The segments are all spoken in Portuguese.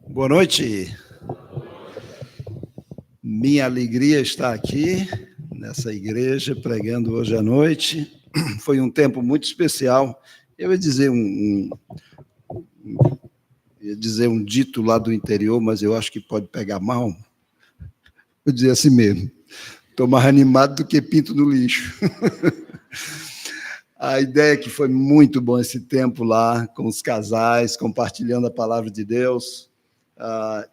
Boa noite. Minha alegria estar aqui nessa igreja pregando hoje à noite. Foi um tempo muito especial. Eu ia dizer um dito lá do interior, mas eu acho que pode pegar mal. Vou dizer assim mesmo. Estou mais animado do que pinto no lixo. A ideia é que foi muito bom esse tempo lá, com os casais, compartilhando a palavra de Deus.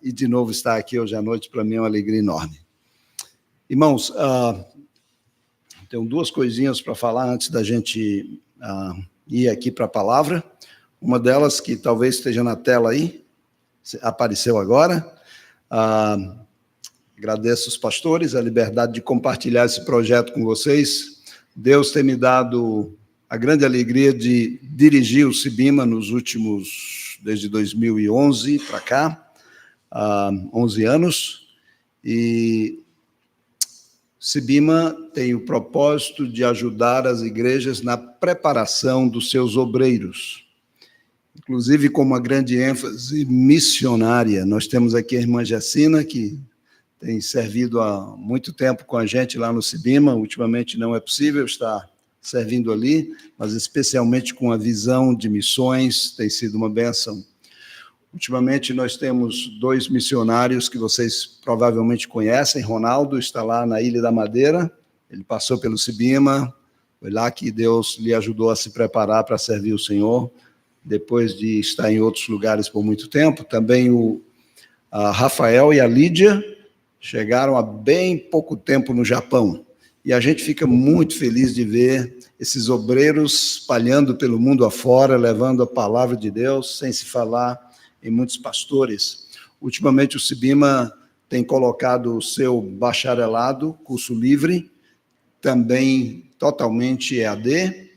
E, de novo, estar aqui hoje à noite, para mim, é uma alegria enorme. Irmãos, tenho duas coisinhas para falar antes da gente ir aqui para a palavra. Uma delas, que talvez esteja na tela aí, apareceu agora. Agradeço os pastores a liberdade de compartilhar esse projeto com vocês. Deus tem me dado a grande alegria de dirigir o Cibima desde 2011 para cá, 11 anos, e Cibima tem o propósito de ajudar as igrejas na preparação dos seus obreiros, inclusive com uma grande ênfase missionária. Nós temos aqui a irmã Jacina, que tem servido há muito tempo com a gente lá no Cibima. Ultimamente não é possível estar servindo ali, mas especialmente com a visão de missões, tem sido uma bênção. Ultimamente nós temos 2 missionários que vocês provavelmente conhecem. Ronaldo está lá na Ilha da Madeira, ele passou pelo Cibima, foi lá que Deus lhe ajudou a se preparar para servir o Senhor, depois de estar em outros lugares por muito tempo. Também o Rafael e a Lídia chegaram há bem pouco tempo no Japão, e a gente fica muito feliz de ver esses obreiros espalhando pelo mundo afora, levando a palavra de Deus, sem se falar em muitos pastores. Ultimamente o Cibima tem colocado o seu bacharelado, curso livre, também totalmente EAD,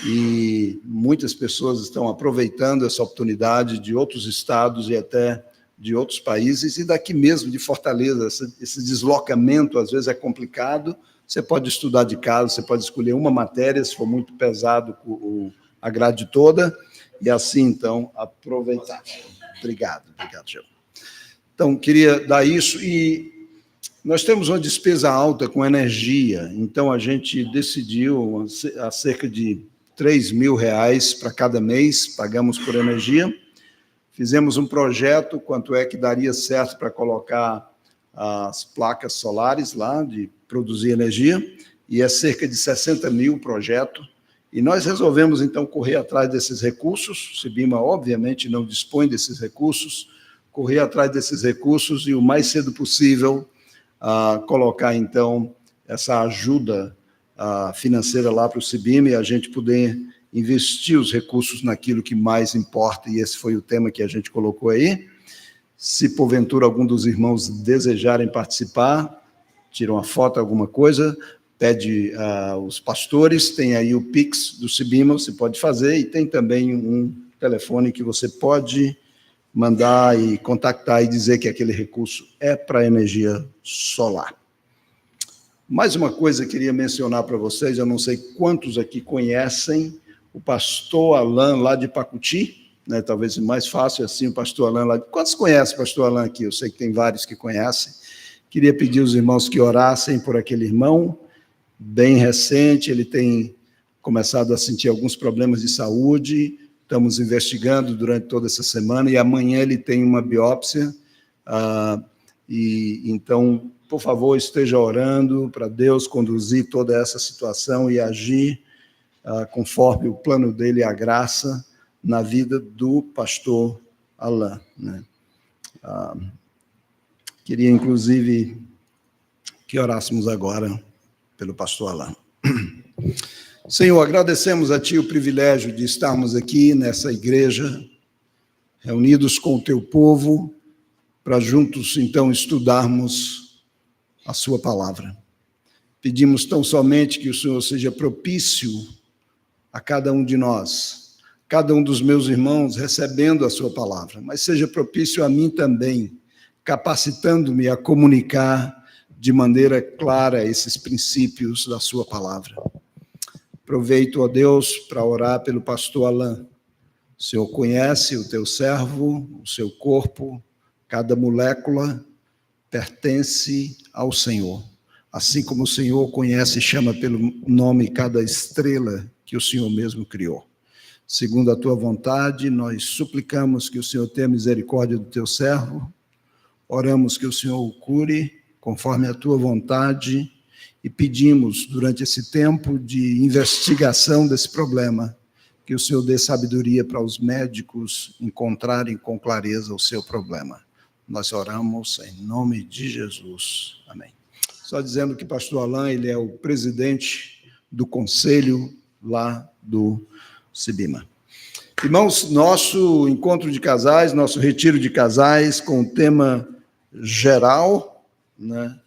e muitas pessoas estão aproveitando essa oportunidade de outros estados e até de outros países, e daqui mesmo, de Fortaleza. Esse deslocamento às vezes é complicado. Você pode estudar de casa, você pode escolher uma matéria, se for muito pesado a grade toda, e assim, então, aproveitar. Obrigado, Gil. Então, queria dar isso, e nós temos uma despesa alta com energia, então a gente decidiu há cerca de R$3.000 para cada mês, pagamos por energia. Fizemos um projeto, quanto é que daria certo para colocar as placas solares lá, de produzir energia, e é cerca de 60 mil o projeto, e nós resolvemos, então, correr atrás desses recursos. O Cibima, obviamente, não dispõe desses recursos, correr atrás desses recursos e, o mais cedo possível, colocar, então, essa ajuda financeira lá para o Cibima e a gente poder investir os recursos naquilo que mais importa, e esse foi o tema que a gente colocou aí. Se, porventura, algum dos irmãos desejarem participar, tira uma foto, alguma coisa, pede aos pastores, tem aí o Pix do Cibima, você pode fazer, e tem também um telefone que você pode mandar e contactar e dizer que aquele recurso é para energia solar. Mais uma coisa que eu queria mencionar para vocês, eu não sei quantos aqui conhecem o pastor Alain, lá de Pacuti, né? Talvez mais fácil assim, o pastor Alain lá. Quantos conhecem o pastor Alain aqui? Eu sei que tem vários que conhecem. Queria pedir aos irmãos que orassem por aquele irmão, bem recente, ele tem começado a sentir alguns problemas de saúde, estamos investigando durante toda essa semana, e amanhã ele tem uma biópsia, e então, por favor, esteja orando para Deus conduzir toda essa situação e agir conforme o plano dele, a graça, na vida do pastor Alain, né? Queria, inclusive, que orássemos agora pelo pastor Alain. Senhor, agradecemos a Ti o privilégio de estarmos aqui nessa igreja, reunidos com o Teu povo, para juntos, então, estudarmos a Sua palavra. Pedimos tão somente que o Senhor seja propício a cada um de nós, cada um dos meus irmãos recebendo a Sua palavra, mas seja propício a mim também, capacitando-me a comunicar de maneira clara esses princípios da Sua palavra. Aproveito, ó Deus, para orar pelo pastor Alain. O Senhor conhece o Teu servo, o seu corpo, Cada molécula pertence ao Senhor. Assim como o Senhor conhece e chama pelo nome cada estrela que o Senhor mesmo criou. Segundo a tua vontade, nós suplicamos que o Senhor tenha misericórdia do teu servo, oramos que o Senhor o cure, conforme a tua vontade, e pedimos, durante esse tempo de investigação desse problema, que o Senhor dê sabedoria para os médicos encontrarem com clareza o seu problema. Nós oramos em nome de Jesus. Amém. Só dizendo que pastor Alain, ele é o presidente do conselho lá do Cibima. Irmãos, nosso encontro de casais, nosso retiro de casais com o tema geral, né?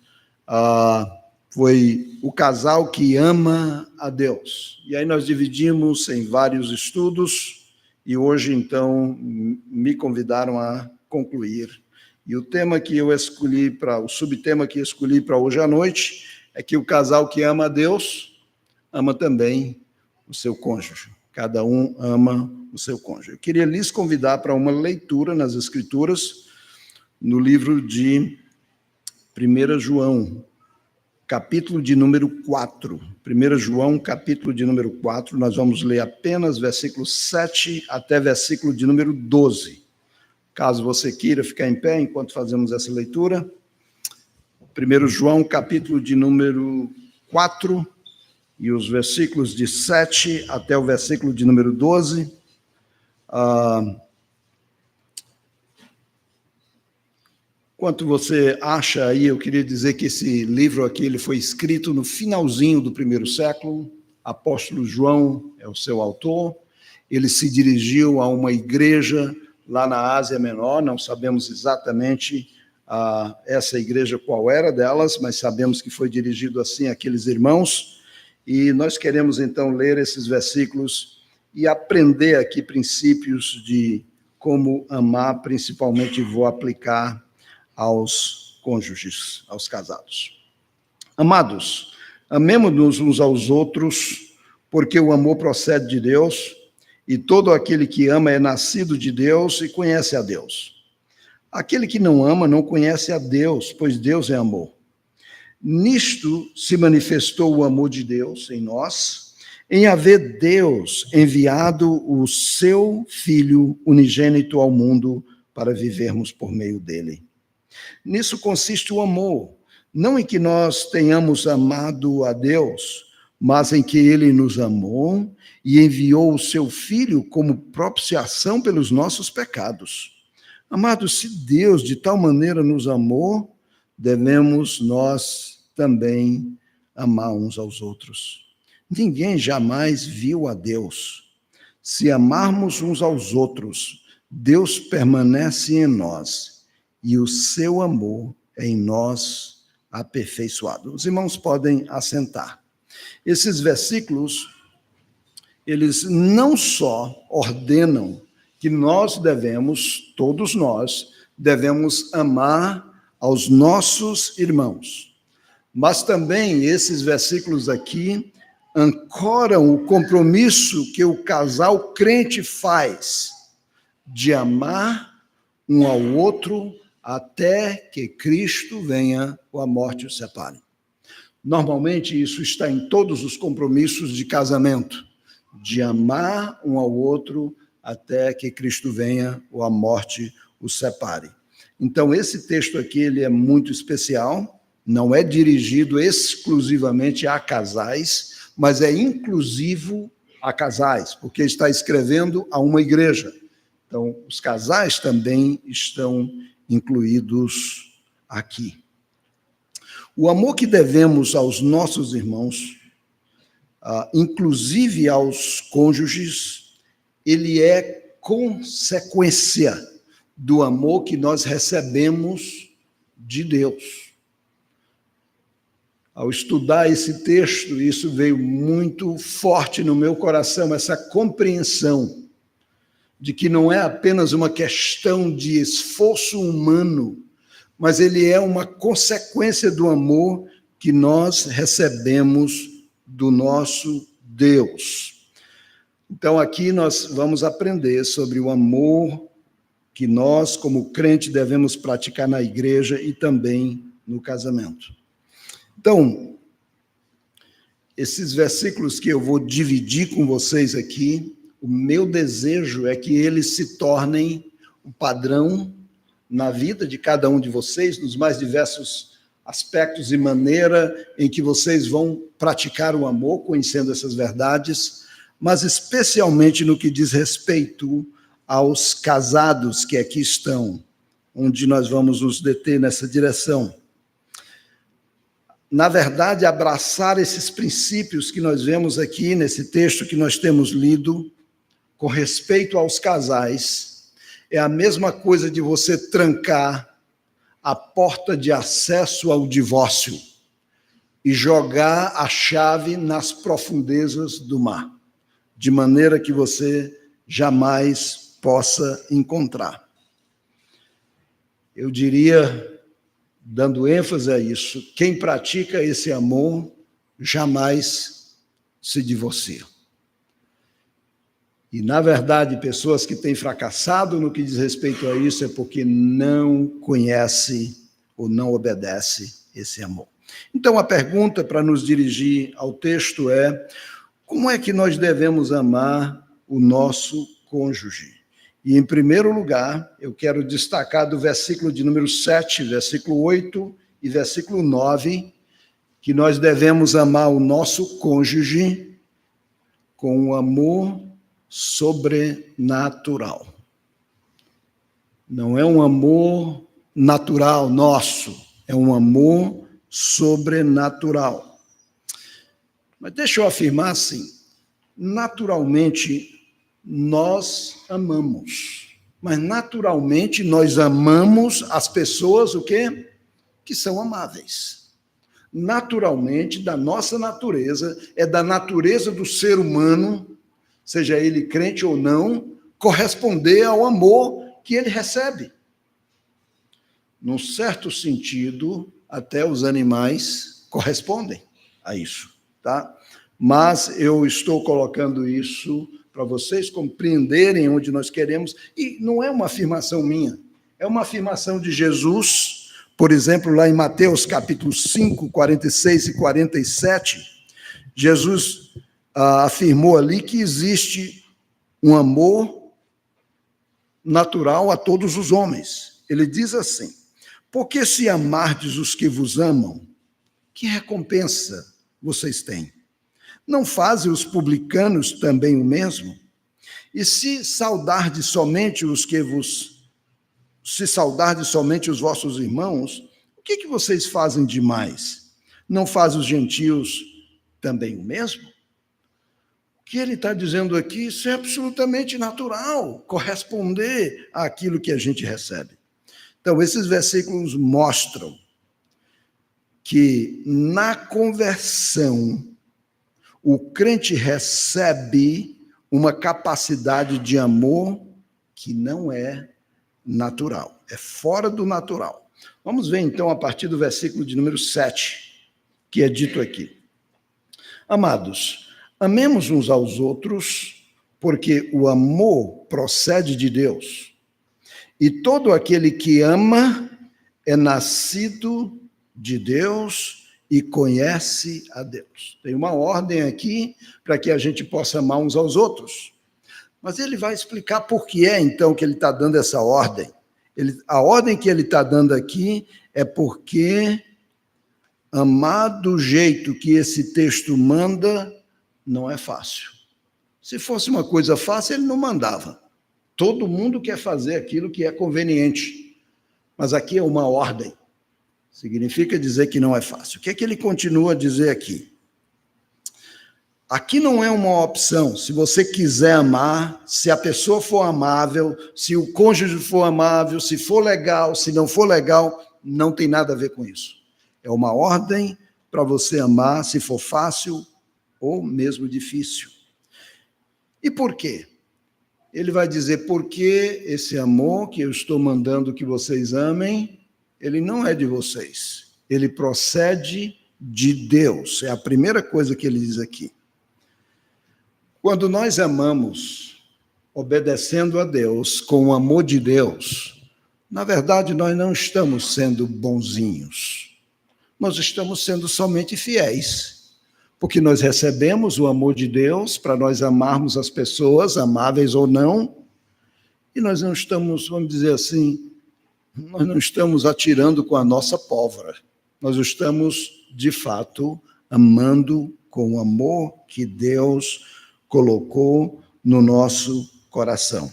Foi o casal que ama a Deus. E aí nós dividimos em vários estudos e hoje, então, me convidaram a concluir. E o tema que eu escolhi o subtema que escolhi para hoje à noite é que o casal que ama a Deus ama também o seu cônjuge. Cada um ama o seu cônjuge. Eu queria lhes convidar para uma leitura nas Escrituras, no livro de 1 João, capítulo de número 4. 1 João, capítulo de número 4, nós vamos ler apenas versículo 7 até versículo de número 12. Caso você queira ficar em pé enquanto fazemos essa leitura. 1 João, capítulo de número 4, e os versículos de 7 até o versículo de número 12. Enquanto você acha aí, eu queria dizer que esse livro aqui ele foi escrito no finalzinho do primeiro século. Apóstolo João é o seu autor. Ele se dirigiu a uma igreja lá na Ásia Menor, não sabemos exatamente essa igreja qual era delas, mas sabemos que foi dirigido assim àqueles irmãos, e nós queremos então ler esses versículos e aprender aqui princípios de como amar, principalmente vou aplicar aos cônjuges, aos casados. Amados, amemo-nos uns aos outros, porque o amor procede de Deus, e todo aquele que ama é nascido de Deus e conhece a Deus. Aquele que não ama não conhece a Deus, pois Deus é amor. Nisto se manifestou o amor de Deus em nós, em haver Deus enviado o seu Filho unigênito ao mundo para vivermos por meio dele. Nisso consiste o amor, não em que nós tenhamos amado a Deus, mas em que ele nos amou e enviou o seu Filho como propiciação pelos nossos pecados. Amados, se Deus de tal maneira nos amou, devemos nós também amar uns aos outros. Ninguém jamais viu a Deus. Se amarmos uns aos outros, Deus permanece em nós e o seu amor é em nós aperfeiçoado. Os irmãos podem assentar. Esses versículos, eles não só ordenam que nós devemos, todos nós, devemos amar aos nossos irmãos, mas também esses versículos aqui ancoram o compromisso que o casal crente faz de amar um ao outro até que Cristo venha ou a morte os separe. Normalmente, isso está em todos os compromissos de casamento, de amar um ao outro até que Cristo venha ou a morte os separe. Então, esse texto aqui ele é muito especial, não é dirigido exclusivamente a casais, mas é inclusivo a casais, porque está escrevendo a uma igreja. Então, os casais também estão incluídos aqui. O amor que devemos aos nossos irmãos, inclusive aos cônjuges, ele é consequência do amor que nós recebemos de Deus. Ao estudar esse texto, isso veio muito forte no meu coração, essa compreensão de que não é apenas uma questão de esforço humano, mas ele é uma consequência do amor que nós recebemos do nosso Deus. Então, aqui nós vamos aprender sobre o amor que nós, como crente, devemos praticar na igreja e também no casamento. Então, esses versículos que eu vou dividir com vocês aqui, o meu desejo é que eles se tornem um padrão na vida de cada um de vocês, nos mais diversos aspectos e maneira em que vocês vão praticar o amor, conhecendo essas verdades, mas especialmente no que diz respeito aos casados que aqui estão, onde nós vamos nos deter nessa direção. Na verdade, abraçar esses princípios que nós vemos aqui nesse texto que nós temos lido, com respeito aos casais, é a mesma coisa de você trancar a porta de acesso ao divórcio e jogar a chave nas profundezas do mar, de maneira que você jamais possa encontrar. Eu diria, dando ênfase a isso, quem pratica esse amor jamais se divorcia. E, na verdade, pessoas que têm fracassado no que diz respeito a isso é porque não conhece ou não obedece esse amor. Então, a pergunta para nos dirigir ao texto é: como é que nós devemos amar o nosso cônjuge? E, em primeiro lugar, eu quero destacar do versículo de número 7, versículo 8 e versículo 9, que nós devemos amar o nosso cônjuge com um amor sobrenatural. Não é um amor natural nosso, é um amor sobrenatural. Mas deixa eu afirmar assim, naturalmente nós amamos, mas naturalmente nós amamos as pessoas o quê? Que são amáveis. Naturalmente, da nossa natureza, é da natureza do ser humano, seja ele crente ou não, corresponder ao amor que ele recebe. Num certo sentido, até os animais correspondem a isso, tá? Mas eu estou colocando isso para vocês compreenderem onde nós queremos, e não é uma afirmação minha, é uma afirmação de Jesus, por exemplo, lá em Mateus capítulo 5, 46 e 47, Jesus afirmou ali que existe um amor natural a todos os homens. Ele diz assim: porque se amardes os que vos amam, que recompensa vocês têm? Não fazem os publicanos também o mesmo? E se saudardes somente os vossos irmãos, o que vocês fazem demais? Não fazem os gentios também o mesmo? O que ele está dizendo aqui, isso é absolutamente natural, corresponder àquilo que a gente recebe. Então, esses versículos mostram que na conversão, o crente recebe uma capacidade de amor que não é natural, é fora do natural. Vamos ver, então, a partir do versículo de número 7, que é dito aqui. Amados, amemos uns aos outros, porque o amor procede de Deus. E todo aquele que ama é nascido de Deus e conhece a Deus. Tem uma ordem aqui para que a gente possa amar uns aos outros. Mas ele vai explicar por que é, então, que ele está dando essa ordem. A ordem que ele está dando aqui é porque amar do jeito que esse texto manda não é fácil. Se fosse uma coisa fácil, ele não mandava. Todo mundo quer fazer aquilo que é conveniente. Mas aqui é uma ordem. Significa dizer que não é fácil. O que é que ele continua a dizer aqui? Aqui não é uma opção. Se você quiser amar, se a pessoa for amável, se o cônjuge for amável, se for legal, se não for legal, não tem nada a ver com isso. É uma ordem para você amar, se for fácil ou mesmo difícil. E por quê? Ele vai dizer, porque esse amor que eu estou mandando que vocês amem, ele não é de vocês. Ele procede de Deus. É a primeira coisa que ele diz aqui. Quando nós amamos, obedecendo a Deus, com o amor de Deus, na verdade, nós não estamos sendo bonzinhos. Nós estamos sendo somente fiéis, porque nós recebemos o amor de Deus para nós amarmos as pessoas, amáveis ou não, e nós não estamos, vamos dizer assim, nós não estamos atirando com a nossa pólvora. Nós estamos, de fato, amando com o amor que Deus colocou no nosso coração.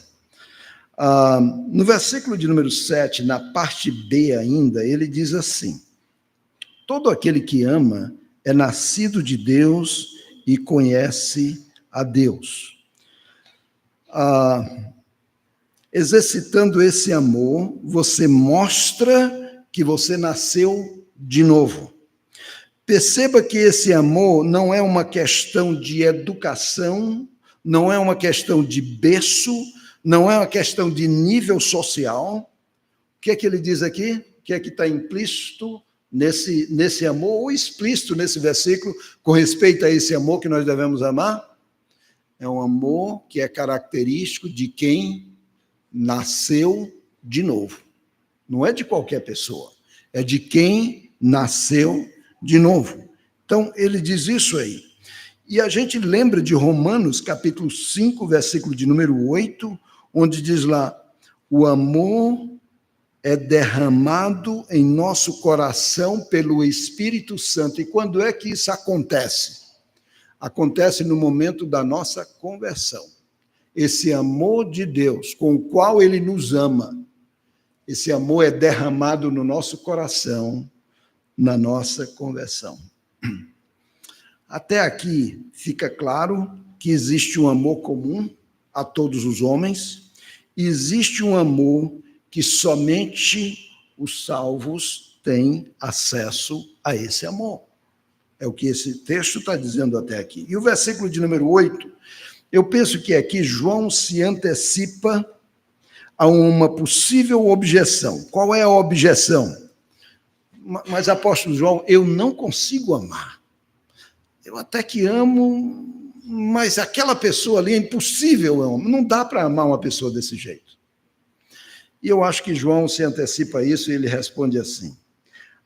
No versículo de número 7, na parte B ainda, ele diz assim: todo aquele que ama é nascido de Deus e conhece a Deus. Exercitando esse amor, você mostra que você nasceu de novo. Perceba que esse amor não é uma questão de educação, não é uma questão de berço, não é uma questão de nível social. O que é que ele diz aqui? O que é que está implícito nesse amor, ou explícito nesse versículo, com respeito a esse amor que nós devemos amar? É um amor que é característico de quem nasceu de novo. Não é de qualquer pessoa, é de quem nasceu de novo. Então, ele diz isso aí. E a gente lembra de Romanos, capítulo 5, versículo de número 8, onde diz lá: o amor é derramado em nosso coração pelo Espírito Santo. E quando é que isso acontece? Acontece no momento da nossa conversão. Esse amor de Deus, com o qual Ele nos ama, esse amor é derramado no nosso coração, na nossa conversão. Até aqui fica claro que existe um amor comum a todos os homens, e existe um amor que somente os salvos têm acesso a esse amor. É o que esse texto está dizendo até aqui. E o versículo de número 8, eu penso que aqui João se antecipa a uma possível objeção. Qual é a objeção? Mas, apóstolo João, eu não consigo amar. Eu até que amo, mas aquela pessoa ali é impossível eu amo. Não dá para amar uma pessoa desse jeito. E eu acho que João se antecipa a isso e ele responde assim: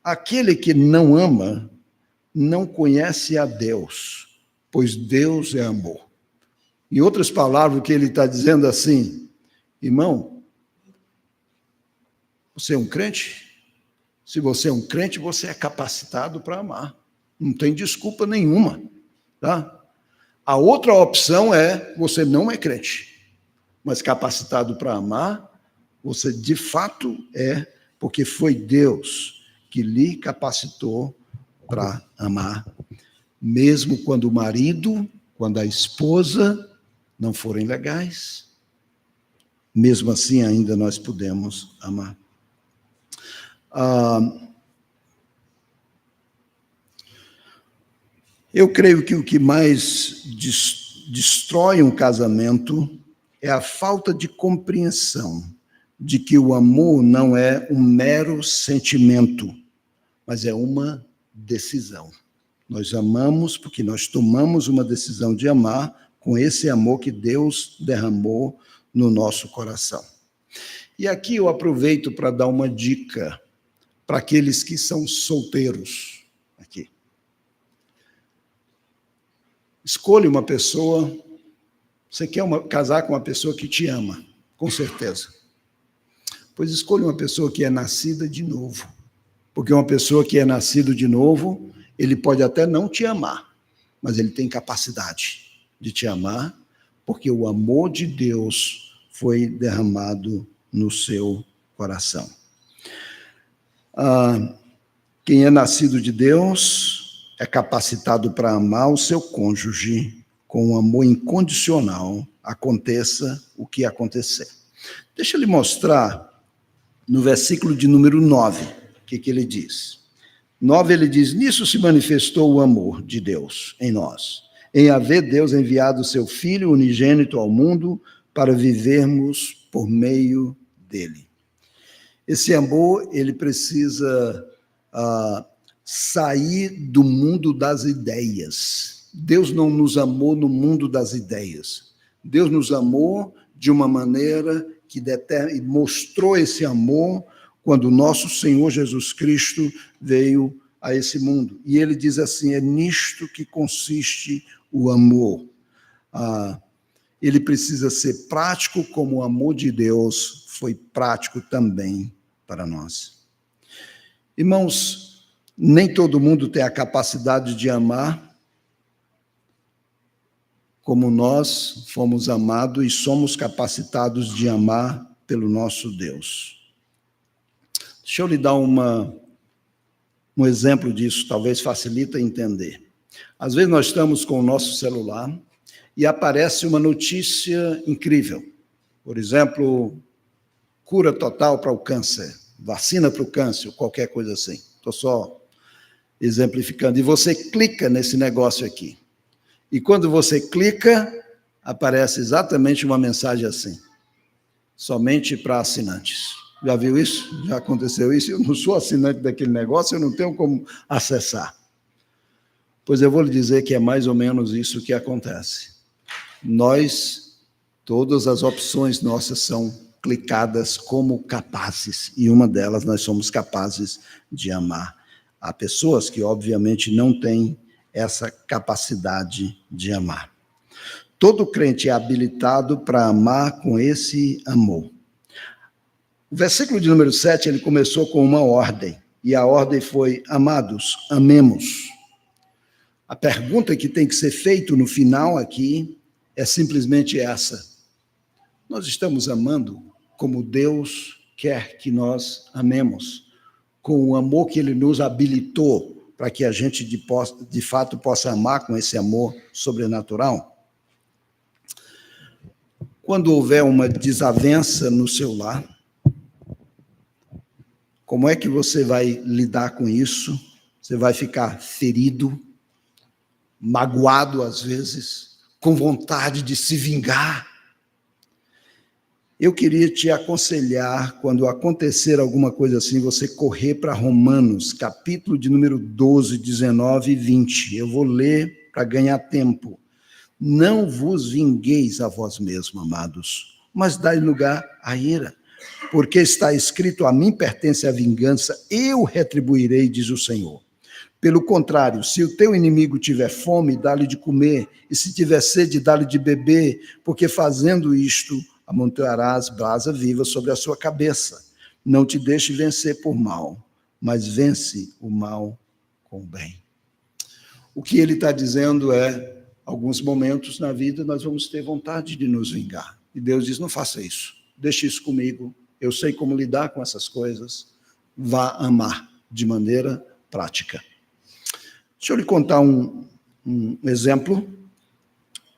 aquele que não ama não conhece a Deus, pois Deus é amor. Em outras palavras, o que ele está dizendo assim: irmão, você é um crente? Se você é um crente, você é capacitado para amar. Não tem desculpa nenhuma, tá? A outra opção é: você não é crente, mas capacitado para amar, você de fato é, porque foi Deus que lhe capacitou para amar, mesmo quando o marido, quando a esposa não forem legais, mesmo assim ainda nós podemos amar. Eu creio que o que mais destrói um casamento é a falta de compreensão de que o amor não é um mero sentimento, mas é uma decisão. Nós amamos porque nós tomamos uma decisão de amar com esse amor que Deus derramou no nosso coração. E aqui eu aproveito para dar uma dica para aqueles que são solteiros aqui. Escolha uma pessoa. Você quer casar com uma pessoa que te ama, com certeza. Pois escolha uma pessoa que é nascida de novo. Porque uma pessoa que é nascida de novo, ele pode até não te amar, mas ele tem capacidade de te amar, porque o amor de Deus foi derramado no seu coração. Quem é nascido de Deus é capacitado para amar o seu cônjuge com um amor incondicional, aconteça o que acontecer. Deixa eu lhe mostrar no versículo de número 9, o que ele diz. 9, ele diz: nisso se manifestou o amor de Deus em nós, em haver Deus enviado o seu Filho unigênito ao mundo para vivermos por meio dele. Esse amor, ele precisa sair do mundo das ideias. Deus não nos amou no mundo das ideias. Deus nos amou de uma maneira que mostrou esse amor quando o nosso Senhor Jesus Cristo veio a esse mundo. E ele diz assim, é nisto que consiste o amor. Ele precisa ser prático como o amor de Deus foi prático também para nós. Irmãos, nem todo mundo tem a capacidade de amar como nós fomos amados e somos capacitados de amar pelo nosso Deus. Deixa eu lhe dar um exemplo disso, talvez facilita entender. Às vezes nós estamos com o nosso celular e aparece uma notícia incrível. Por exemplo, cura total para o câncer, vacina para o câncer, qualquer coisa assim. Estou só exemplificando. E você clica nesse negócio aqui. E quando você clica, aparece exatamente uma mensagem assim. Somente para assinantes. Já viu isso? Já aconteceu isso? Eu não sou assinante daquele negócio, eu não tenho como acessar. Pois eu vou lhe dizer que é mais ou menos isso que acontece. Todas as opções nossas são clicadas como capazes, e uma delas nós somos capazes de amar. Há pessoas que, obviamente, não têm essa capacidade de amar. Todo crente é habilitado para amar com esse amor. O versículo de número 7, ele começou com uma ordem, e a ordem foi, amados, amemos. A pergunta que tem que ser feita no final aqui é simplesmente essa. Nós estamos amando como Deus quer que nós amemos, com o amor que Ele nos habilitou para que a gente, de fato, possa amar com esse amor sobrenatural? Quando houver uma desavença no seu lar, como é que você vai lidar com isso? Você vai ficar ferido, magoado às vezes, com vontade de se vingar? Eu queria te aconselhar, quando acontecer alguma coisa assim, você correr para Romanos, capítulo de número 12, 19 e 20. Eu vou ler para ganhar tempo. Não vos vingueis a vós mesmos, amados, mas dai lugar à ira, porque está escrito, a mim pertence a vingança, eu retribuirei, diz o Senhor. Pelo contrário, se o teu inimigo tiver fome, dá-lhe de comer, e se tiver sede, dá-lhe de beber, porque fazendo isto, amontoarás brasa viva sobre a sua cabeça. Não te deixe vencer por mal, mas vence o mal com o bem. O que ele está dizendo é, alguns momentos na vida nós vamos ter vontade de nos vingar. E Deus diz, não faça isso, deixe isso comigo, eu sei como lidar com essas coisas, vá amar de maneira prática. Deixa eu lhe contar um exemplo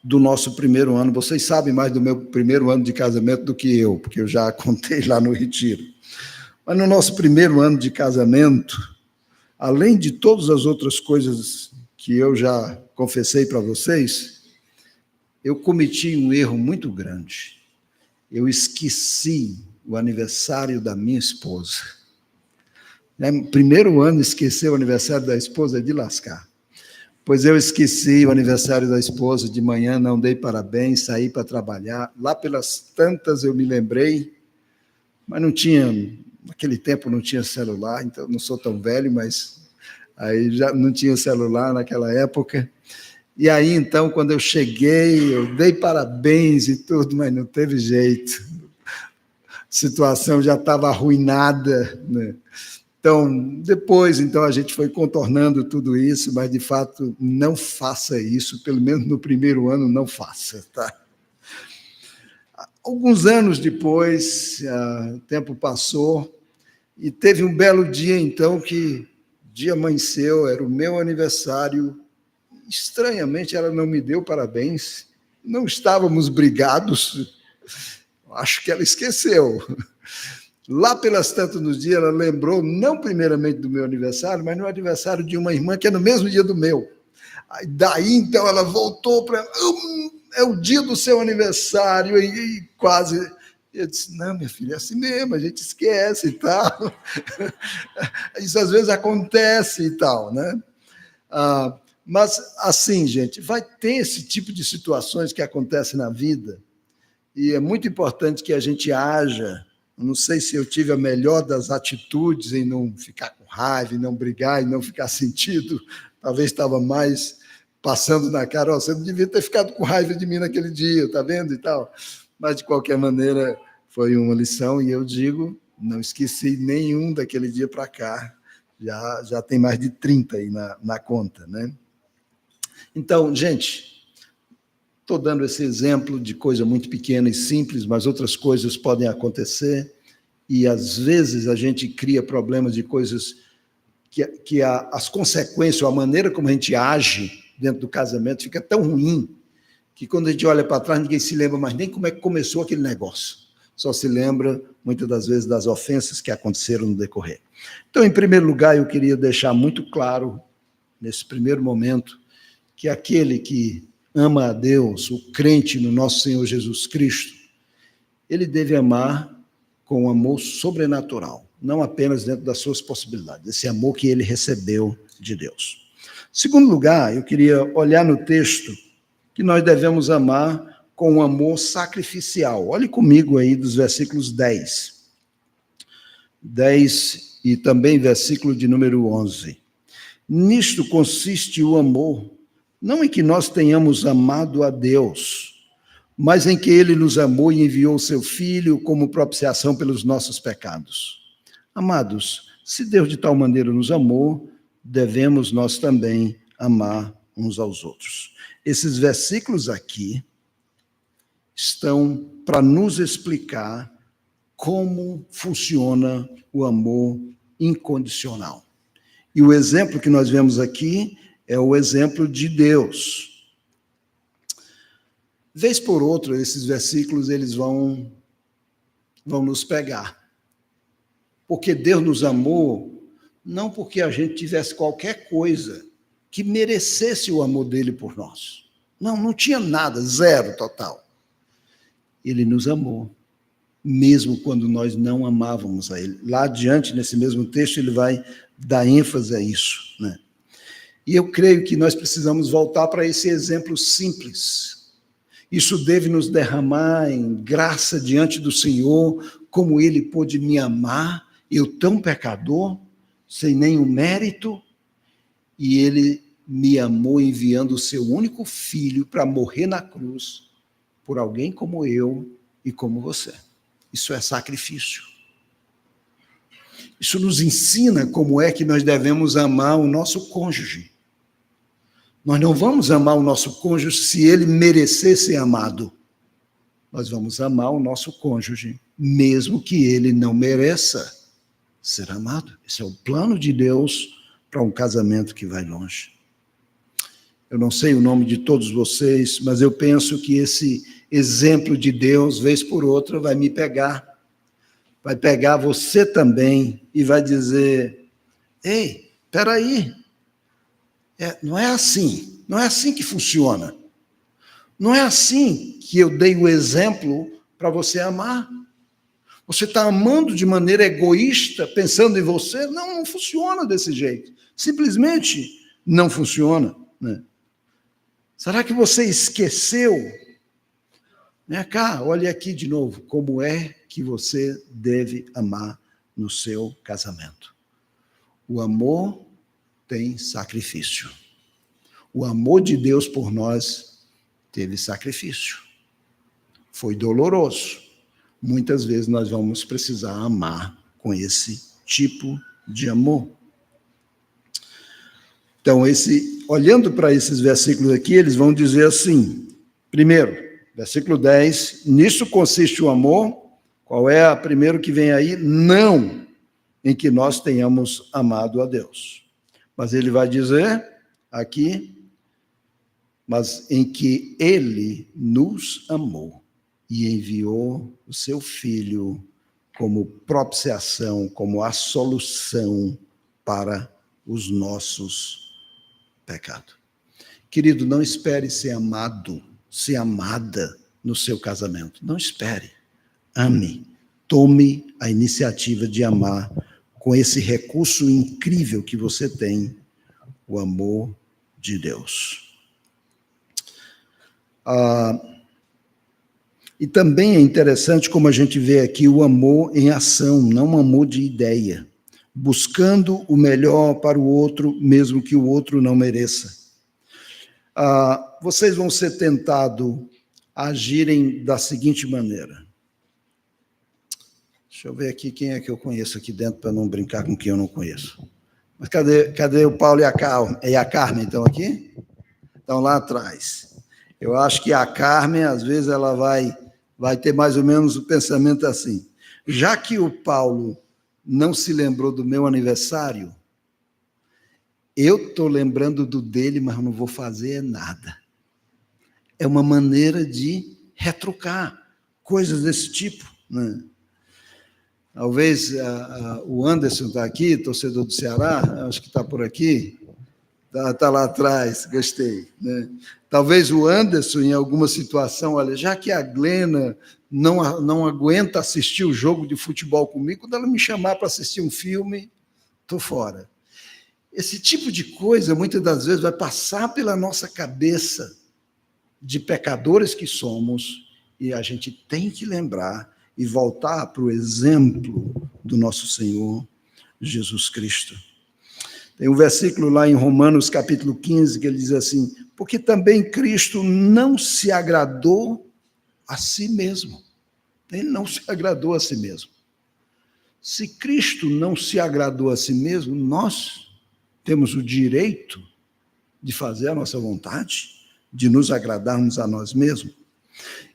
do nosso primeiro ano. Vocês sabem mais do meu primeiro ano de casamento do que eu, porque eu já contei lá no retiro. Mas no nosso primeiro ano de casamento, além de todas as outras coisas que eu já confessei para vocês, eu cometi um erro muito grande. Eu esqueci o aniversário da minha esposa. Primeiro ano, esquecer o aniversário da esposa é de lascar. Pois eu esqueci o aniversário da esposa, de manhã não dei parabéns, saí para trabalhar. Lá pelas tantas eu me lembrei, mas não tinha, naquele tempo não tinha celular, então não sou tão velho, mas aí já não tinha celular naquela época. E aí, então, quando eu cheguei, eu dei parabéns e tudo, mas não teve jeito. A situação já estava arruinada, né? Então, depois, a gente foi contornando tudo isso, mas, de fato, não faça isso, pelo menos no primeiro ano, não faça, tá? Alguns anos depois, o tempo passou, e teve um belo dia, então, que o dia amanheceu, era o meu aniversário. Estranhamente, ela não me deu parabéns, não estávamos brigados, acho que ela esqueceu. Lá pelas tantas no dia, ela lembrou, não primeiramente do meu aniversário, mas no aniversário de uma irmã, que é no mesmo dia do meu. Daí, então, ela voltou para... é o dia do seu aniversário, e quase... Eu disse, não, minha filha, é assim mesmo, a gente esquece e tal. Isso às vezes acontece e tal, né? Mas, assim, gente, vai ter esse tipo de situações que acontecem na vida, e é muito importante que a gente haja. Eu não sei se eu tive a melhor das atitudes em não ficar com raiva, em não brigar, em não ficar sentido. Talvez estava mais passando na cara, você não devia ter ficado com raiva de mim naquele dia, tá vendo e tal. Mas, de qualquer maneira, foi uma lição, e eu digo, não esqueci nenhum daquele dia para cá. Já tem mais de 30 aí na conta, né? Então, gente, estou dando esse exemplo de coisa muito pequena e simples, mas outras coisas podem acontecer, e às vezes a gente cria problemas de coisas que as consequências, a maneira como a gente age dentro do casamento fica tão ruim, que quando a gente olha para trás, ninguém se lembra mais nem como é que começou aquele negócio. Só se lembra, muitas das vezes, das ofensas que aconteceram no decorrer. Então, em primeiro lugar, eu queria deixar muito claro, nesse primeiro momento, que aquele que ama a Deus, o crente no nosso Senhor Jesus Cristo, ele deve amar com um amor sobrenatural, não apenas dentro das suas possibilidades, esse amor que ele recebeu de Deus. Segundo lugar, eu queria olhar no texto que nós devemos amar com um amor sacrificial. Olhe comigo aí dos versículos 10 e também versículo de número 11. Nisto consiste o amor, não em que nós tenhamos amado a Deus, mas em que ele nos amou e enviou o seu Filho como propiciação pelos nossos pecados. Amados, se Deus de tal maneira nos amou, devemos nós também amar uns aos outros. Esses versículos aqui estão para nos explicar como funciona o amor incondicional. E o exemplo que nós vemos aqui é o exemplo de Deus. Vez por outra, esses versículos eles vão nos pegar. Porque Deus nos amou, não porque a gente tivesse qualquer coisa que merecesse o amor dele por nós. Não tinha nada, zero total. Ele nos amou, mesmo quando nós não amávamos a ele. Lá adiante, nesse mesmo texto, ele vai dar ênfase a isso, né? E eu creio que nós precisamos voltar para esse exemplo simples. Isso deve nos derramar em graça diante do Senhor, como ele pôde me amar, eu tão pecador, sem nenhum mérito, e ele me amou enviando o seu único filho para morrer na cruz por alguém como eu e como você. Isso é sacrifício. Isso nos ensina como é que nós devemos amar o nosso cônjuge. Nós não vamos amar o nosso cônjuge se ele merecer ser amado. Nós vamos amar o nosso cônjuge, mesmo que ele não mereça ser amado. Esse é o plano de Deus para um casamento que vai longe. Eu não sei o nome de todos vocês, mas eu penso que esse exemplo de Deus, vez por outra, vai me pegar. Vai pegar você também e vai dizer: ei, espera aí. Não é assim que funciona. Não é assim que eu dei o exemplo para você amar. Você está amando de maneira egoísta, pensando em você? Não funciona desse jeito. Simplesmente não funciona, né? Será que você esqueceu? Vem cá, olha aqui de novo, como é que você deve amar no seu casamento. O amor tem sacrifício. O amor de Deus por nós teve sacrifício. Foi doloroso. Muitas vezes nós vamos precisar amar com esse tipo de amor. Então, olhando para esses versículos aqui, eles vão dizer assim, primeiro, versículo 10, nisso consiste o amor. Qual é a primeiro que vem aí? Não em que nós tenhamos amado a Deus. Mas ele vai dizer aqui, mas em que ele nos amou e enviou o seu Filho como propiciação, como a solução para os nossos pecados. Querido, não espere ser amado, ser amada no seu casamento. Não espere. Ame. Tome a iniciativa de amar com esse recurso incrível que você tem, o amor de Deus. E também é interessante como a gente vê aqui o amor em ação, não um amor de ideia, buscando o melhor para o outro, mesmo que o outro não mereça. Vocês vão ser tentados a agirem da seguinte maneira. Deixa eu ver aqui quem é que eu conheço aqui dentro, para não brincar com quem eu não conheço. Mas cadê o Paulo e a Carmen? Estão aqui? Estão lá atrás. Eu acho que a Carmen, às vezes, ela vai ter mais ou menos o pensamento assim. Já que o Paulo não se lembrou do meu aniversário, eu estou lembrando do dele, mas não vou fazer nada. É uma maneira de retrucar coisas desse tipo, né? Talvez o Anderson está aqui, torcedor do Ceará, acho que está por aqui, está lá atrás, gostei, né? Talvez o Anderson, em alguma situação, olha, já que a Glena não aguenta assistir o jogo de futebol comigo, quando ela me chamar para assistir um filme, estou fora. Esse tipo de coisa, muitas das vezes, vai passar pela nossa cabeça de pecadores que somos, e a gente tem que lembrar e voltar para o exemplo do nosso Senhor Jesus Cristo. Tem um versículo lá em Romanos, capítulo 15, que ele diz assim, porque também Cristo não se agradou a si mesmo. Ele não se agradou a si mesmo. Se Cristo não se agradou a si mesmo, nós temos o direito de fazer a nossa vontade, de nos agradarmos a nós mesmos.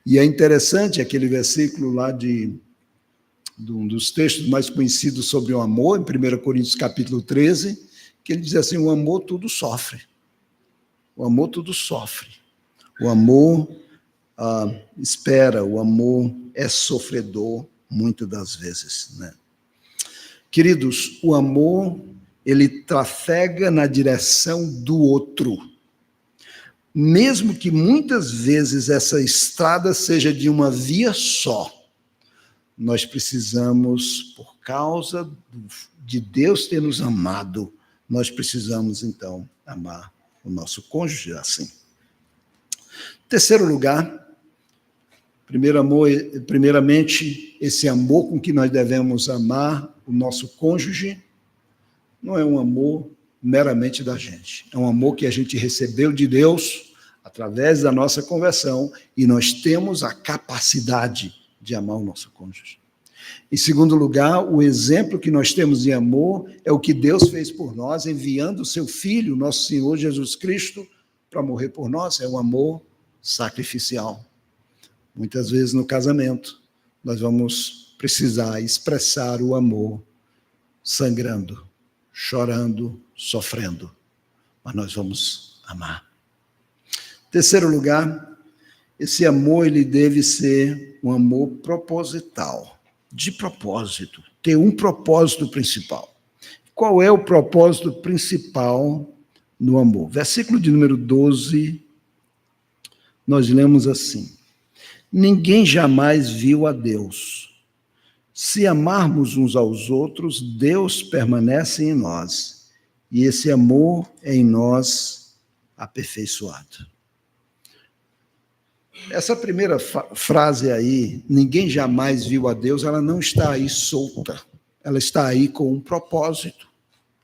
E é interessante aquele versículo lá de um dos textos mais conhecidos sobre o amor, em 1 Coríntios capítulo 13, que ele diz assim, o amor tudo sofre. O amor tudo sofre. O amor espera, o amor é sofredor, muitas das vezes, né? Queridos, o amor, ele trafega na direção do outro. Mesmo que muitas vezes essa estrada seja de uma via só, nós precisamos, por causa de Deus ter nos amado, nós precisamos, então, amar o nosso cônjuge assim. Terceiro lugar, primeiramente, esse amor com que nós devemos amar o nosso cônjuge não é um amor meramente da gente. É um amor que a gente recebeu de Deus através da nossa conversão e nós temos a capacidade de amar o nosso cônjuge. Em segundo lugar, o exemplo que nós temos de amor é o que Deus fez por nós, enviando o seu Filho, nosso Senhor Jesus Cristo, para morrer por nós. É um amor sacrificial. Muitas vezes no casamento, nós vamos precisar expressar o amor sangrando, chorando, sofrendo, mas nós vamos amar. Terceiro lugar, esse amor ele deve ser um amor proposital, de propósito, ter um propósito principal. Qual é o propósito principal no amor? Versículo de número 12, nós lemos assim, ninguém jamais viu a Deus. Se amarmos uns aos outros, Deus permanece em nós, e esse amor é em nós aperfeiçoado. Essa primeira frase aí, ninguém jamais viu a Deus, ela não está aí solta, ela está aí com um propósito,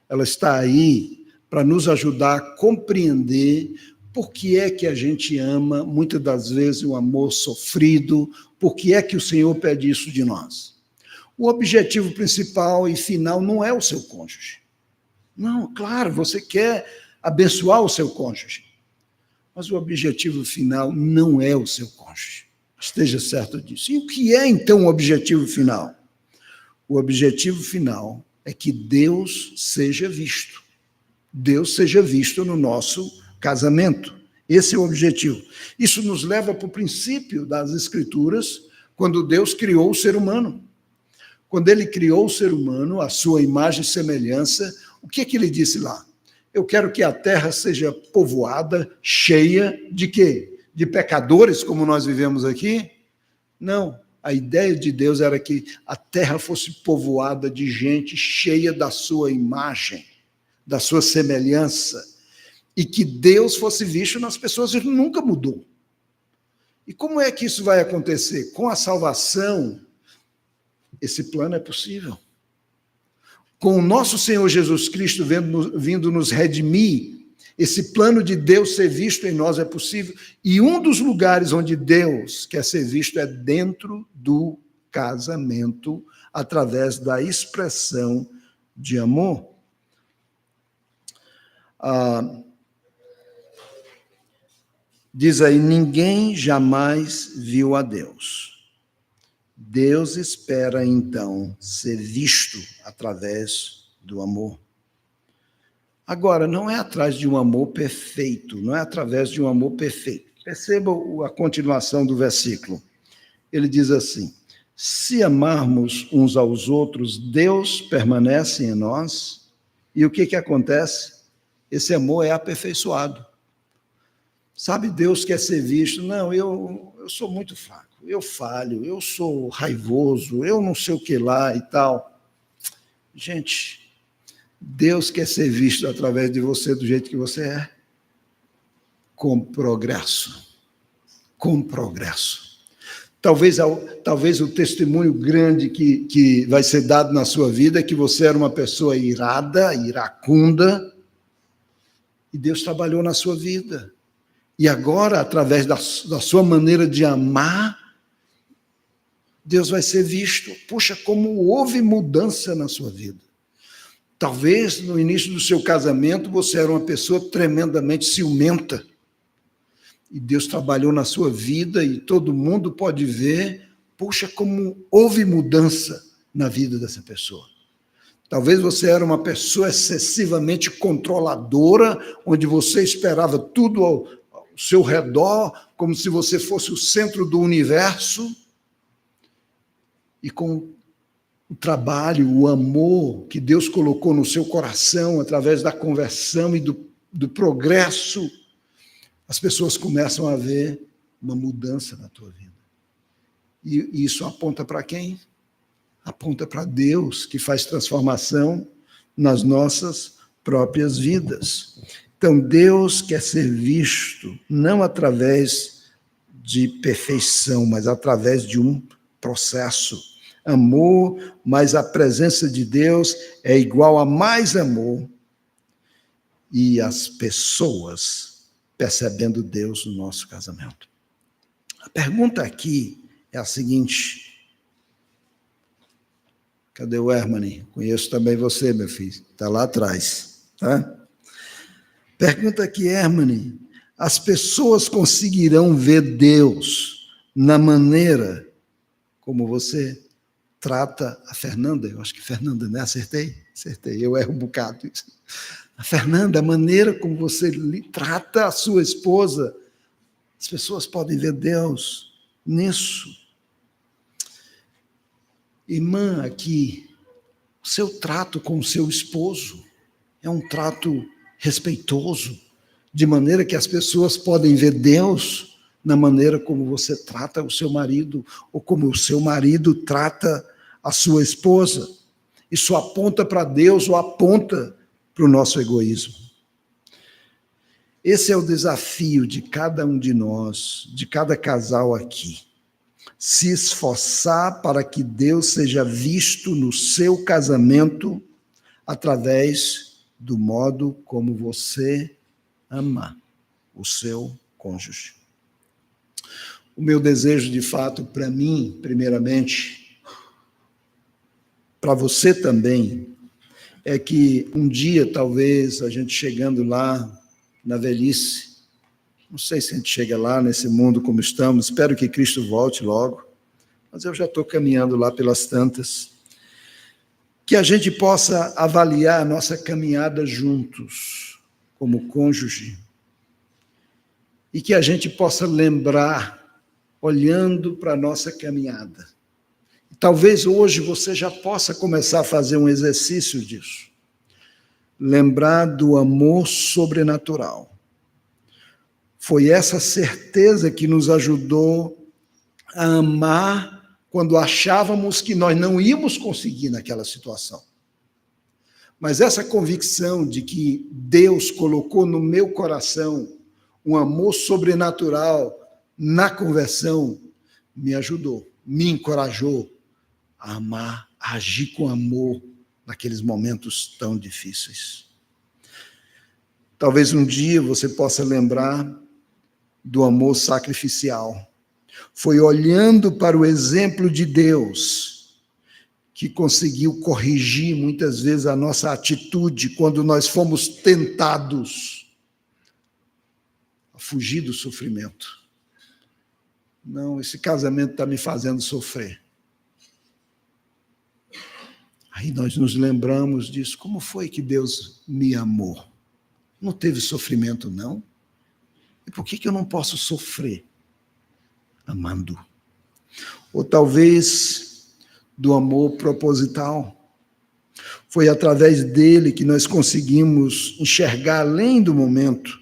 ela está aí para nos ajudar a compreender por que é que a gente ama, muitas das vezes um amor sofrido, por que é que o Senhor pede isso de nós. O objetivo principal e final não é o seu cônjuge. Não, claro, você quer abençoar o seu cônjuge, mas o objetivo final não é o seu cônjuge. Esteja certo disso. E o que é, então, o objetivo final? O objetivo final é que Deus seja visto. Deus seja visto no nosso casamento. Esse é o objetivo. Isso nos leva para o princípio das Escrituras, quando Deus criou o ser humano. Quando ele criou o ser humano, a sua imagem e semelhança, o que ele disse lá? Eu quero que a terra seja povoada, cheia de quê? De pecadores, como nós vivemos aqui? Não. A ideia de Deus era que a terra fosse povoada de gente cheia da sua imagem, da sua semelhança. e que Deus fosse visto nas pessoas. Isso nunca mudou. E como é que isso vai acontecer? Com a salvação, esse plano é possível. Com o nosso Senhor Jesus Cristo vindo nos redimir, esse plano de Deus ser visto em nós é possível. E um dos lugares onde Deus quer ser visto é dentro do casamento, através da expressão de amor. Diz aí, ninguém jamais viu a Deus. Deus espera, então, ser visto através do amor. Agora, não é atrás de um amor perfeito, não é através de um amor perfeito. Perceba a continuação do versículo. Ele diz assim, se amarmos uns aos outros, Deus permanece em nós, e o que acontece? Esse amor é aperfeiçoado. Sabe, Deus quer ser visto. Não, eu sou muito fraco, eu falho, eu sou raivoso, eu não sei o que lá e tal. Gente, Deus quer ser visto através de você do jeito que você é. Com progresso. Com progresso. Talvez o testemunho grande que vai ser dado na sua vida é que você era uma pessoa irada, iracunda, e Deus trabalhou na sua vida. E agora, através da sua maneira de amar, Deus vai ser visto. Puxa, como houve mudança na sua vida. Talvez no início do seu casamento você era uma pessoa tremendamente ciumenta. E Deus trabalhou na sua vida e todo mundo pode ver, puxa, como houve mudança na vida dessa pessoa. Talvez você era uma pessoa excessivamente controladora, onde você esperava tudo ao seu redor, como se você fosse o centro do universo. E com o trabalho, o amor que Deus colocou no seu coração, através da conversão e do progresso, as pessoas começam a ver uma mudança na tua vida. E isso aponta para quem? Aponta para Deus, que faz transformação nas nossas próprias vidas. Então, Deus quer ser visto não através de perfeição, mas através de um processo. Amor, mas a presença de Deus é igual a mais amor. E as pessoas percebendo Deus no nosso casamento. A pergunta aqui é a seguinte. Cadê o Hermani? Conheço também você, meu filho. Está lá atrás. Tá? Pergunta aqui, Hermani. As pessoas conseguirão ver Deus na maneira como você trata a Fernanda? Eu acho que Fernanda, né? Acertei? Acertei. Eu erro um bocado. A Fernanda, a maneira como você trata a sua esposa, as pessoas podem ver Deus nisso. Irmã, aqui, o seu trato com o seu esposo é um trato respeitoso, de maneira que as pessoas podem ver Deus na maneira como você trata o seu marido, ou como o seu marido trata a sua esposa. Isso aponta para Deus ou aponta para o nosso egoísmo. Esse é o desafio de cada um de nós, de cada casal aqui. Se esforçar para que Deus seja visto no seu casamento através do modo como você ama o seu cônjuge. O meu desejo, de fato, para mim, primeiramente, para você também, é que um dia, talvez, a gente chegando lá na velhice, não sei se a gente chega lá nesse mundo como estamos, espero que Cristo volte logo, mas eu já estou caminhando lá pelas tantas, que a gente possa avaliar a nossa caminhada juntos, como cônjuge, e que a gente possa lembrar, olhando para a nossa caminhada. Talvez hoje você já possa começar a fazer um exercício disso. Lembrar do amor sobrenatural. Foi essa certeza que nos ajudou a amar quando achávamos que nós não íamos conseguir naquela situação. Mas essa convicção de que Deus colocou no meu coração um amor sobrenatural na conversão me ajudou, me encorajou a amar, a agir com amor naqueles momentos tão difíceis. Talvez um dia você possa lembrar do amor sacrificial. Foi olhando para o exemplo de Deus que conseguiu corrigir muitas vezes a nossa atitude quando nós fomos tentados a fugir do sofrimento. Não, esse casamento está me fazendo sofrer. Aí nós nos lembramos disso. Como foi que Deus me amou? Não teve sofrimento, não? E por que eu não posso sofrer? Amando. Ou talvez do amor proposital. Foi através dele que nós conseguimos enxergar além do momento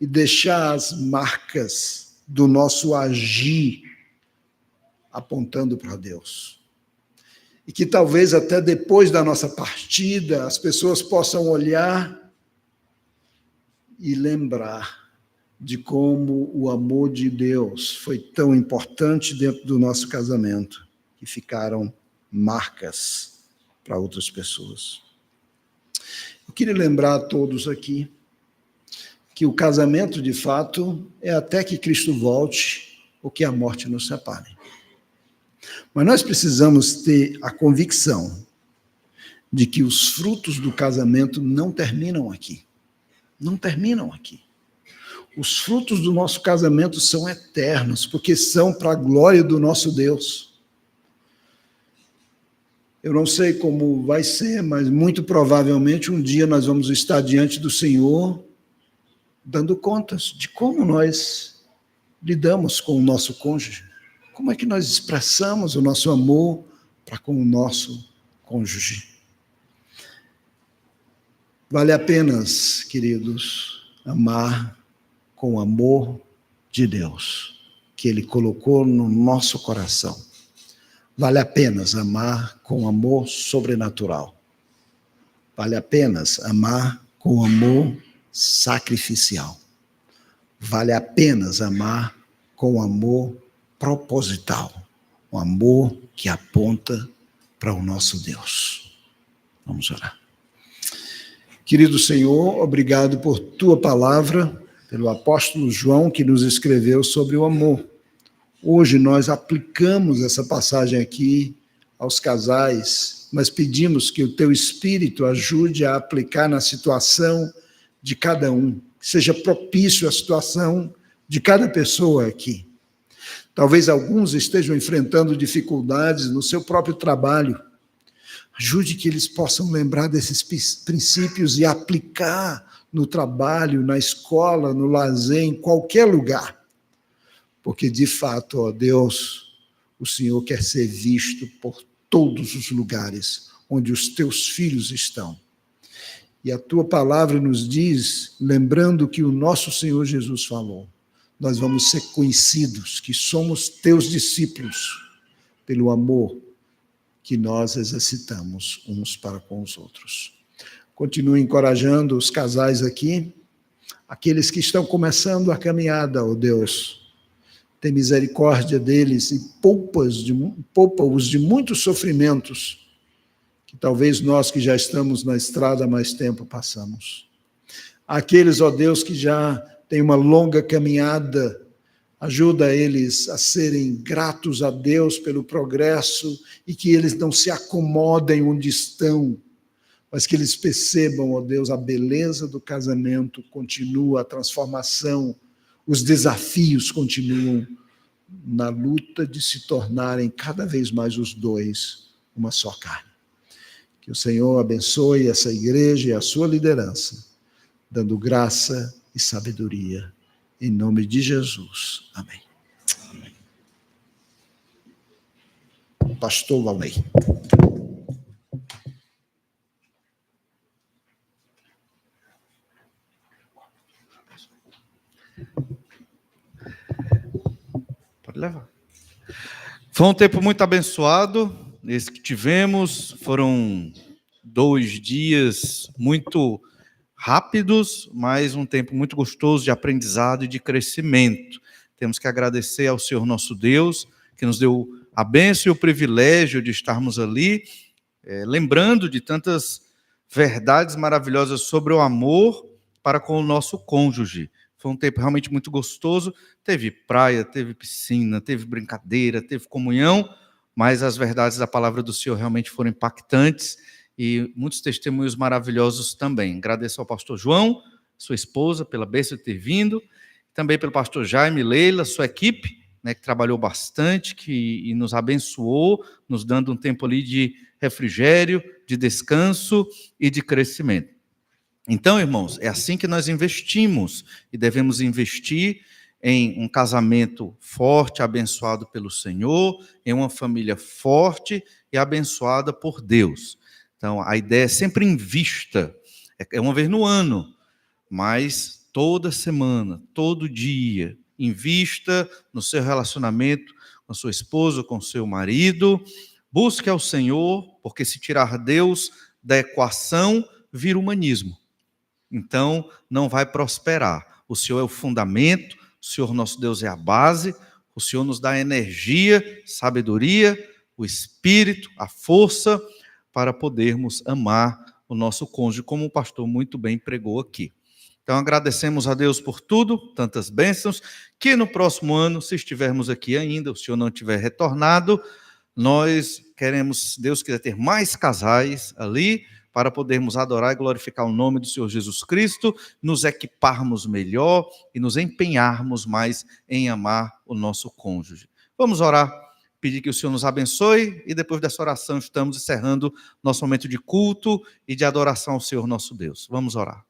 e deixar as marcas do nosso agir apontando para Deus. E que talvez até depois da nossa partida as pessoas possam olhar e lembrar de como o amor de Deus foi tão importante dentro do nosso casamento, que ficaram marcas para outras pessoas. Eu queria lembrar a todos aqui que o casamento, de fato, é até que Cristo volte ou que a morte nos separe. Mas nós precisamos ter a convicção de que os frutos do casamento não terminam aqui. Não terminam aqui. Os frutos do nosso casamento são eternos, porque são para a glória do nosso Deus. Eu não sei como vai ser, mas muito provavelmente um dia nós vamos estar diante do Senhor, dando contas de como nós lidamos com o nosso cônjuge. Como é que nós expressamos o nosso amor para com o nosso cônjuge. Vale a pena, queridos, amar com o amor de Deus, que Ele colocou no nosso coração. Vale a pena amar com amor sobrenatural. Vale a pena amar com amor sacrificial. Vale a pena amar com amor proposital. Um amor que aponta para o nosso Deus. Vamos orar. Querido Senhor, obrigado por tua palavra, pelo apóstolo João que nos escreveu sobre o amor. Hoje nós aplicamos essa passagem aqui aos casais, mas pedimos que o teu Espírito ajude a aplicar na situação de cada um, que seja propício à situação de cada pessoa aqui. Talvez alguns estejam enfrentando dificuldades no seu próprio trabalho. Ajude que eles possam lembrar desses princípios e aplicar no trabalho, na escola, no lazer, em qualquer lugar. Porque, de fato, ó Deus, o Senhor quer ser visto por todos os lugares onde os teus filhos estão. E a tua palavra nos diz, lembrando que o nosso Senhor Jesus falou, nós vamos ser conhecidos, que somos teus discípulos, pelo amor que nós exercitamos uns para com os outros. Continue encorajando os casais aqui, aqueles que estão começando a caminhada, ó Deus. Tem misericórdia deles e poupa-os de muitos sofrimentos que talvez nós que já estamos na estrada há mais tempo passamos. Aqueles, ó Deus, que já têm uma longa caminhada, ajuda eles a serem gratos a Deus pelo progresso e que eles não se acomodem onde estão, mas que eles percebam, ó Deus, a beleza do casamento continua, a transformação, os desafios continuam na luta de se tornarem cada vez mais os dois uma só carne. Que o Senhor abençoe essa igreja e a sua liderança, dando graça e sabedoria. Em nome de Jesus. Amém. Amém. Pastor Valnei. Pode levar. Foi um tempo muito abençoado, esse que tivemos. Foram 2 dias muito rápidos, mas um tempo muito gostoso de aprendizado e de crescimento. Temos que agradecer ao Senhor nosso Deus, que nos deu a bênção e o privilégio de estarmos ali, lembrando de tantas verdades maravilhosas sobre o amor para com o nosso cônjuge. Foi um tempo realmente muito gostoso. Teve praia, teve piscina, teve brincadeira, teve comunhão, mas as verdades da palavra do Senhor realmente foram impactantes e muitos testemunhos maravilhosos também. Agradeço ao pastor João, sua esposa, pela bênção de ter vindo, também pelo pastor Jaime, Leila, sua equipe, né, que trabalhou bastante, e nos abençoou, nos dando um tempo ali de refrigério, de descanso e de crescimento. Então, irmãos, é assim que nós investimos e devemos investir em um casamento forte, abençoado pelo Senhor, em uma família forte e abençoada por Deus. Então, a ideia é sempre invista, é uma vez no ano, mas toda semana, todo dia, invista no seu relacionamento com a sua esposa, com o seu marido, busque ao Senhor, porque se tirar Deus da equação, vira humanismo. Então, não vai prosperar. O Senhor é o fundamento, o Senhor nosso Deus é a base, o Senhor nos dá energia, sabedoria, o espírito, a força para podermos amar o nosso cônjuge, como o pastor muito bem pregou aqui. Então, agradecemos a Deus por tudo, tantas bênçãos, que no próximo ano, se estivermos aqui ainda, o Senhor não tiver retornado, nós queremos, se Deus quiser, ter mais casais ali, para podermos adorar e glorificar o nome do Senhor Jesus Cristo, nos equiparmos melhor e nos empenharmos mais em amar o nosso cônjuge. Vamos orar, pedir que o Senhor nos abençoe e depois dessa oração estamos encerrando nosso momento de culto e de adoração ao Senhor nosso Deus. Vamos orar.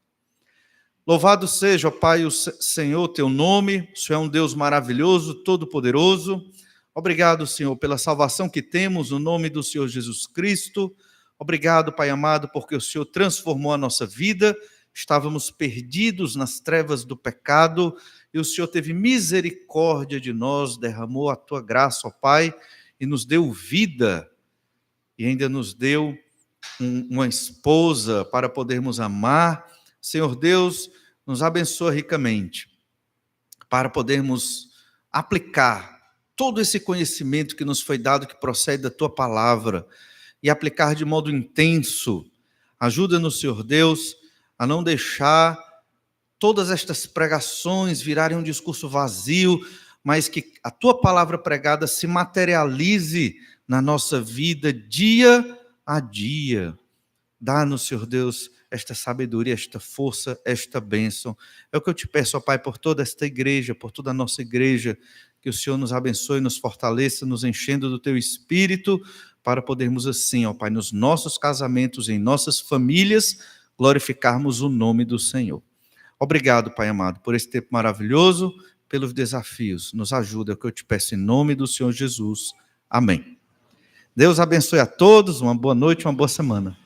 Louvado seja, ó Pai, o Senhor, teu nome, o Senhor é um Deus maravilhoso, todo-poderoso. Obrigado, Senhor, pela salvação que temos no nome do Senhor Jesus Cristo. Obrigado, Pai amado, porque o Senhor transformou a nossa vida. Estávamos perdidos nas trevas do pecado e o Senhor teve misericórdia de nós, derramou a tua graça, ó Pai, e nos deu vida e ainda nos deu uma esposa para podermos amar. Senhor Deus, nos abençoa ricamente para podermos aplicar todo esse conhecimento que nos foi dado, que procede da tua palavra, e aplicar de modo intenso. Ajuda-nos, Senhor Deus, a não deixar todas estas pregações virarem um discurso vazio, mas que a tua palavra pregada se materialize na nossa vida dia a dia. Dá-nos, Senhor Deus, esta sabedoria, esta força, esta bênção. É o que eu te peço, ó Pai, por toda esta igreja, por toda a nossa igreja, que o Senhor nos abençoe, nos fortaleça, nos enchendo do teu Espírito, para podermos assim, ó Pai, nos nossos casamentos, em nossas famílias, glorificarmos o nome do Senhor. Obrigado, Pai amado, por esse tempo maravilhoso, pelos desafios. Nos ajuda, é o que eu te peço em nome do Senhor Jesus. Amém. Deus abençoe a todos, uma boa noite, uma boa semana.